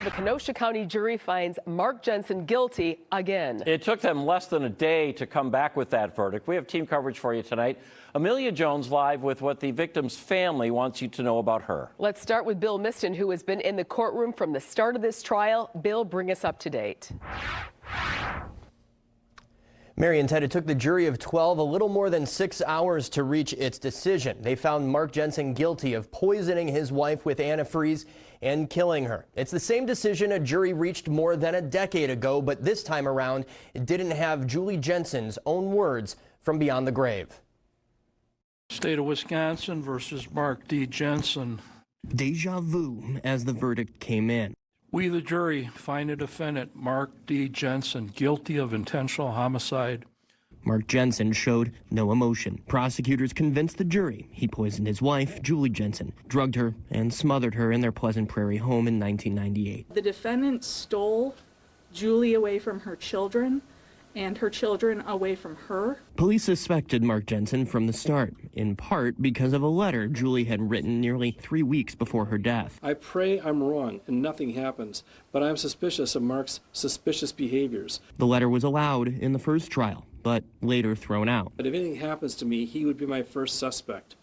The Kenosha County jury finds Mark Jensen guilty again. It took them less than a day to come back with that verdict. We have team coverage for you tonight. Amelia Jones live with what the victim's family wants you to know about her. Let's start with Bill Miston, who has been in the courtroom from the start of this trial. Bill, bring us up to date. Mary and Ted, it took the jury of 12 a little more than 6 hours to reach its decision. They found Mark Jensen guilty of poisoning his wife with antifreeze and killing her. It's the same decision a jury reached more than a decade ago, but this time around, it didn't have Julie Jensen's own words from beyond the grave. State of Wisconsin versus Mark D. Jensen. Deja vu as the verdict came in. We, the jury, find the defendant, Mark D. Jensen, guilty of intentional homicide. Mark Jensen showed no emotion. Prosecutors convinced the jury he poisoned his wife, Julie Jensen, drugged her, and smothered her in their Pleasant Prairie home in 1998. The defendant stole Julie away from her children and her children away from her. Police suspected Mark Jensen from the start, in part because of a letter Julie had written nearly 3 weeks before her death. I pray I'm wrong and nothing happens, but I'm suspicious of Mark's suspicious behaviors. The letter was allowed in the first trial, but later thrown out. But if anything happens to me, he would be my first suspect.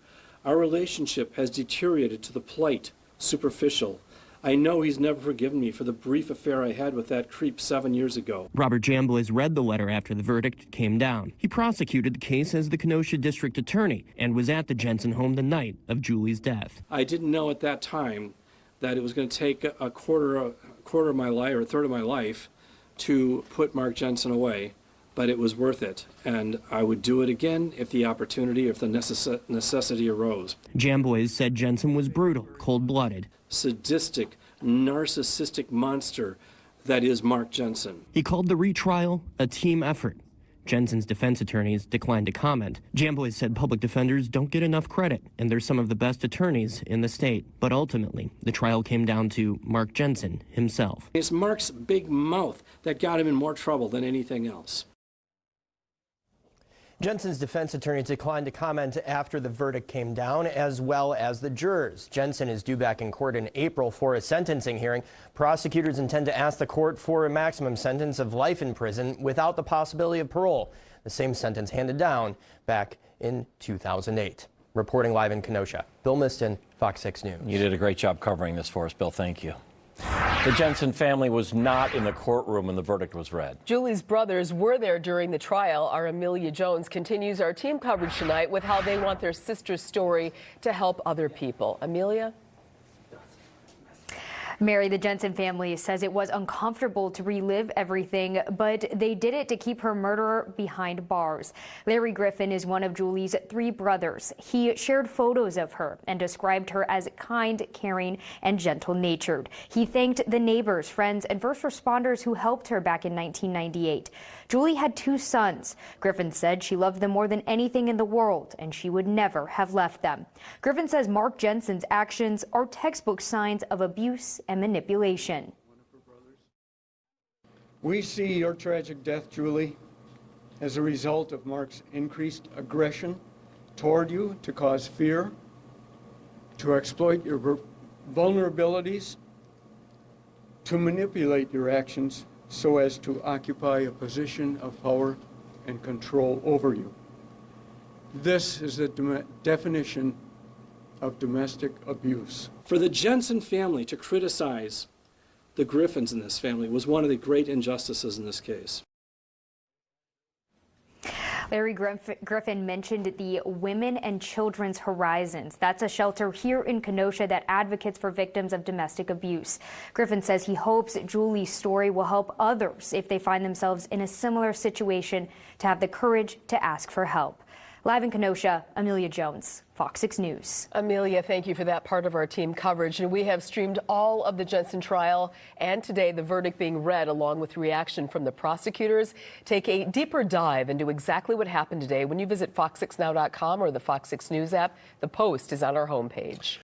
Our relationship has deteriorated to the plight, superficial. I know he's never forgiven me for the brief affair I had with that creep 7 years ago. Robert Jambois read the letter after the verdict came down. He prosecuted the case as the Kenosha district attorney and was at the Jensen home the night of Julie's death. I didn't know at that time that it was going to take a quarter of my life or a third of my life to put Mark Jensen away, but it was worth it, and I would do it again if the opportunity, if the necessity arose. Jambois said Jensen was brutal, cold-blooded, sadistic, narcissistic monster that is Mark Jensen. He called the retrial a team effort. Jensen's defense attorneys declined to comment. Jambois said public defenders don't get enough credit, and they're some of the best attorneys in the state. But ultimately, the trial came down to Mark Jensen himself. It's Mark's big mouth that got him in more trouble than anything else. Jensen's defense attorney declined to comment after the verdict came down, as well as the jurors. Jensen is due back in court in April for a sentencing hearing. Prosecutors intend to ask the court for a maximum sentence of life in prison without the possibility of parole, the same sentence handed down back in 2008. Reporting live in Kenosha, Bill Miston, Fox 6 News. You did a great job covering this for us, Bill. Thank you. The Jensen family was not in the courtroom when the verdict was read. Julie's brothers were there during the trial. Our Amelia Jones continues our team coverage tonight with how they want their sister's story to help other people. Amelia? Mary, the Jensen family says it was uncomfortable to relive everything, but they did it to keep her murderer behind bars. Larry Griffin is one of Julie's 3 brothers. He shared photos of her and described her as kind, caring, and gentle-natured. He thanked the neighbors, friends, and first responders who helped her back in 1998. Julie had 2 sons. Griffin said she loved them more than anything in the world, and she would never have left them. Griffin says Mark Jensen's actions are textbook signs of abuse and manipulation. We see your tragic death, Julie, as a result of Mark's increased aggression toward you to cause fear, to exploit your vulnerabilities, to manipulate your actions so as to occupy a position of power and control over you. This is the definition of domestic abuse. For the Jensen family to criticize the Griffins in this family was one of the great injustices in this case. Larry Griffin mentioned the Women and Children's Horizons. That's a shelter here in Kenosha that advocates for victims of domestic abuse. Griffin says he hopes Julie's story will help others if they find themselves in a similar situation to have the courage to ask for help. Live in Kenosha, Amelia Jones, Fox 6 News. Amelia, thank you for that part of our team coverage. And we have streamed all of the Jensen trial and today the verdict being read along with reaction from the prosecutors. Take a deeper dive into exactly what happened today when you visit fox6now.com or the Fox 6 News app. The post is on our homepage.